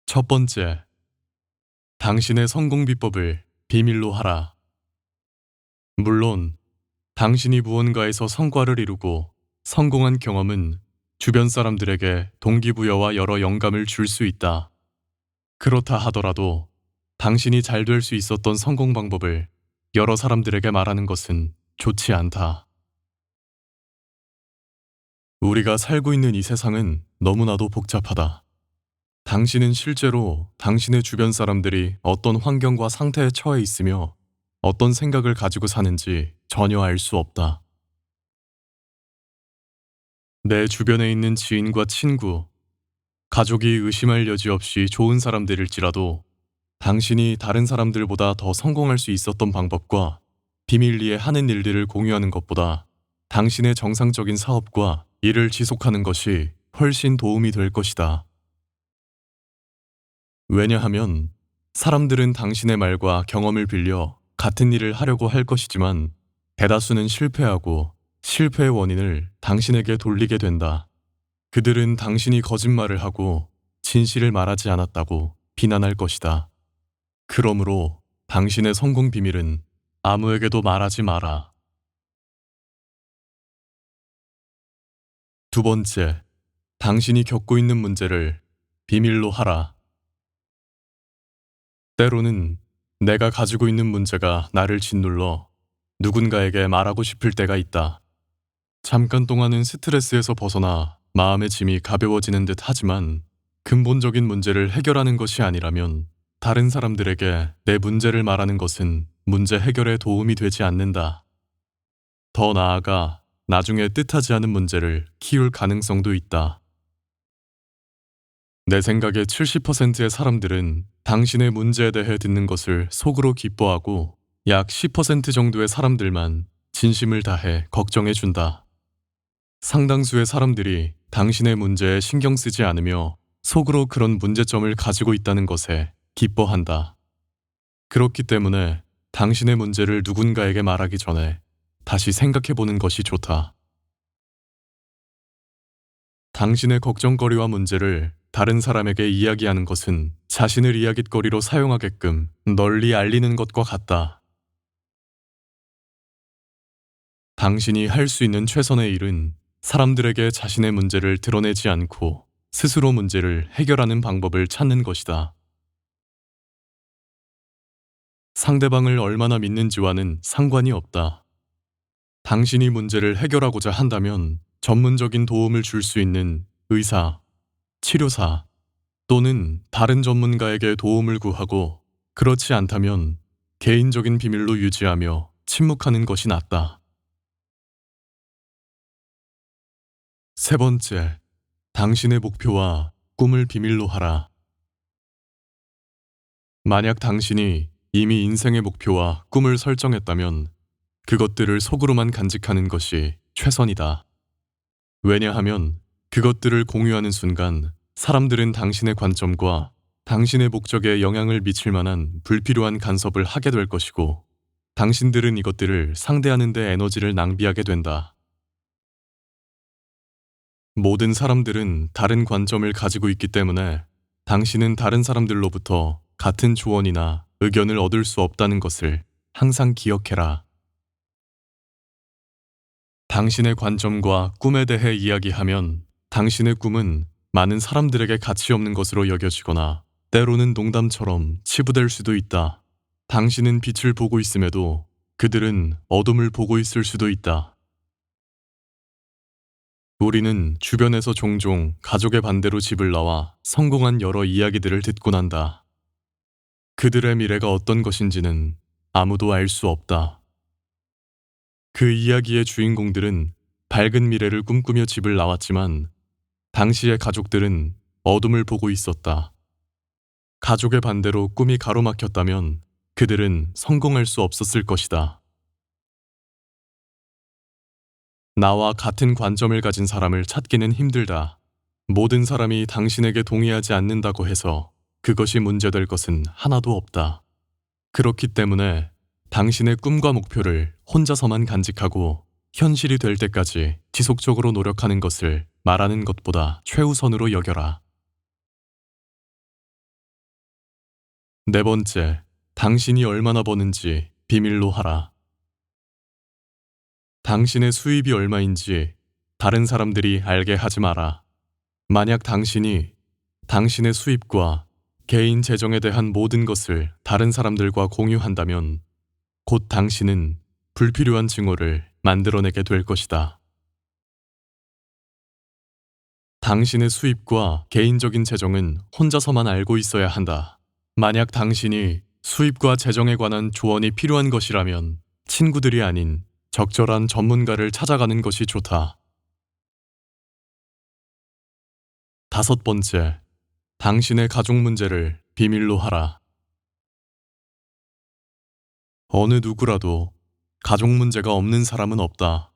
첫 번째, 당신의 성공 비법을 비밀로 하라. 물론, 당신이 무언가에서 성과를 이루고 성공한 경험은 주변 사람들에게 동기부여와 여러 영감을 줄 수 있다. 그렇다 하더라도 당신이 잘 될 수 있었던 성공 방법을 여러 사람들에게 말하는 것은 좋지 않다. 우리가 살고 있는 이 세상은 너무나도 복잡하다. 당신은 실제로 당신의 주변 사람들이 어떤 환경과 상태에 처해 있으며 어떤 생각을 가지고 사는지 전혀 알 수 없다. 내 주변에 있는 지인과 친구, 가족이 의심할 여지 없이 좋은 사람들일지라도 당신이 다른 사람들보다 더 성공할 수 있었던 방법과 비밀리에 하는 일들을 공유하는 것보다 당신의 정상적인 사업과 일을 지속하는 것이 훨씬 도움이 될 것이다. 왜냐하면 사람들은 당신의 말과 경험을 빌려 같은 일을 하려고 할 것이지만 대다수는 실패하고 실패의 원인을 당신에게 돌리게 된다. 그들은 당신이 거짓말을 하고 진실을 말하지 않았다고 비난할 것이다. 그러므로 당신의 성공 비밀은 아무에게도 말하지 마라. 두 번째, 당신이 겪고 있는 문제를 비밀로 하라. 때로는 내가 가지고 있는 문제가 나를 짓눌러 누군가에게 말하고 싶을 때가 있다. 잠깐 동안은 스트레스에서 벗어나 마음의 짐이 가벼워지는 듯 하지만 근본적인 문제를 해결하는 것이 아니라면 다른 사람들에게 내 문제를 말하는 것은 문제 해결에 도움이 되지 않는다. 더 나아가 나중에 뜻하지 않은 문제를 키울 가능성도 있다. 내 생각에 70%의 사람들은 당신의 문제에 대해 듣는 것을 속으로 기뻐하고 약 10% 정도의 사람들만 진심을 다해 걱정해 준다. 상당수의 사람들이 당신의 문제에 신경 쓰지 않으며 속으로 그런 문제점을 가지고 있다는 것에 기뻐한다. 그렇기 때문에 당신의 문제를 누군가에게 말하기 전에 다시 생각해 보는 것이 좋다. 당신의 걱정거리와 문제를 다른 사람에게 이야기하는 것은 자신을 이야깃거리로 사용하게끔 널리 알리는 것과 같다. 당신이 할 수 있는 최선의 일은 사람들에게 자신의 문제를 드러내지 않고 스스로 문제를 해결하는 방법을 찾는 것이다. 상대방을 얼마나 믿는지와는 상관이 없다. 당신이 문제를 해결하고자 한다면 전문적인 도움을 줄 수 있는 의사, 치료사 또는 다른 전문가에게 도움을 구하고 그렇지 않다면 개인적인 비밀로 유지하며 침묵하는 것이 낫다. 세 번째, 당신의 목표와 꿈을 비밀로 하라. 만약 당신이 이미 인생의 목표와 꿈을 설정했다면 그것들을 속으로만 간직하는 것이 최선이다. 왜냐하면 그것들을 공유하는 순간 사람들은 당신의 관점과 당신의 목적에 영향을 미칠 만한 불필요한 간섭을 하게 될 것이고 당신들은 이것들을 상대하는 데 에너지를 낭비하게 된다. 모든 사람들은 다른 관점을 가지고 있기 때문에 당신은 다른 사람들로부터 같은 조언이나 의견을 얻을 수 없다는 것을 항상 기억해라. 당신의 관점과 꿈에 대해 이야기하면 당신의 꿈은 많은 사람들에게 가치 없는 것으로 여겨지거나 때로는 농담처럼 치부될 수도 있다. 당신은 빛을 보고 있음에도 그들은 어둠을 보고 있을 수도 있다. 우리는 주변에서 종종 가족의 반대로 집을 나와 성공한 여러 이야기들을 듣곤 한다. 그들의 미래가 어떤 것인지는 아무도 알 수 없다. 그 이야기의 주인공들은 밝은 미래를 꿈꾸며 집을 나왔지만 당시의 가족들은 어둠을 보고 있었다. 가족의 반대로 꿈이 가로막혔다면 그들은 성공할 수 없었을 것이다. 나와 같은 관점을 가진 사람을 찾기는 힘들다. 모든 사람이 당신에게 동의하지 않는다고 해서 그것이 문제될 것은 하나도 없다. 그렇기 때문에 당신의 꿈과 목표를 혼자서만 간직하고 현실이 될 때까지 지속적으로 노력하는 것을 말하는 것보다 최우선으로 여겨라. 네 번째, 당신이 얼마나 버는지 비밀로 하라. 당신의 수입이 얼마인지 다른 사람들이 알게 하지 마라. 만약 당신이 당신의 수입과 개인 재정에 대한 모든 것을 다른 사람들과 공유한다면 곧 당신은 불필요한 증오를 만들어내게 될 것이다. 당신의 수입과 개인적인 재정은 혼자서만 알고 있어야 한다. 만약 당신이 수입과 재정에 관한 조언이 필요한 것이라면 친구들이 아닌 적절한 전문가를 찾아가는 것이 좋다. 다섯 번째, 당신의 가족 문제를 비밀로 하라. 어느 누구라도 가족 문제가 없는 사람은 없다.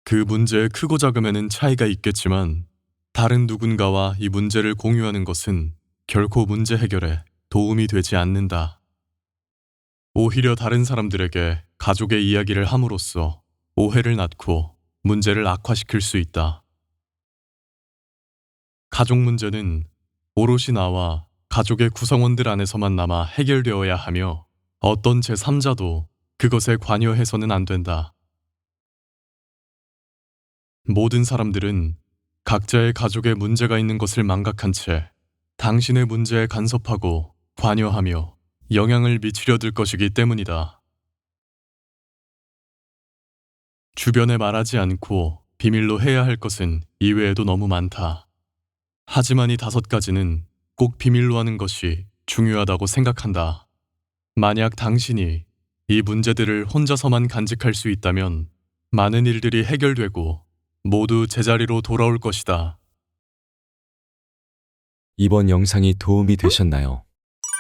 그 문제의 크고 작음에는 차이가 있겠지만 다른 누군가와 이 문제를 공유하는 것은 결코 문제 해결에 도움이 되지 않는다. 오히려 다른 사람들에게 가족의 이야기를 함으로써 오해를 낳고 문제를 악화시킬 수 있다. 가족 문제는 오롯이 나와 가족의 구성원들 안에서만 남아 해결되어야 하며 어떤 제3자도 그것에 관여해서는 안 된다. 모든 사람들은 각자의 가족에 문제가 있는 것을 망각한 채 당신의 문제에 간섭하고 관여하며 영향을 미치려 들 것이기 때문이다. 주변에 말하지 않고 비밀로 해야 할 것은 이외에도 너무 많다. 하지만 이 다섯 가지는 꼭 비밀로 하는 것이 중요하다고 생각한다. 만약 당신이 이 문제들을 혼자서만 간직할 수 있다면 많은 일들이 해결되고 모두 제자리로 돌아올 것이다. 이번 영상이 도움이 되셨나요?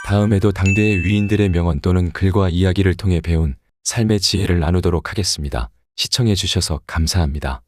다음에도 당대의 위인들의 명언 또는 글과 이야기를 통해 배운 삶의 지혜를 나누도록 하겠습니다. 시청해 주셔서 감사합니다.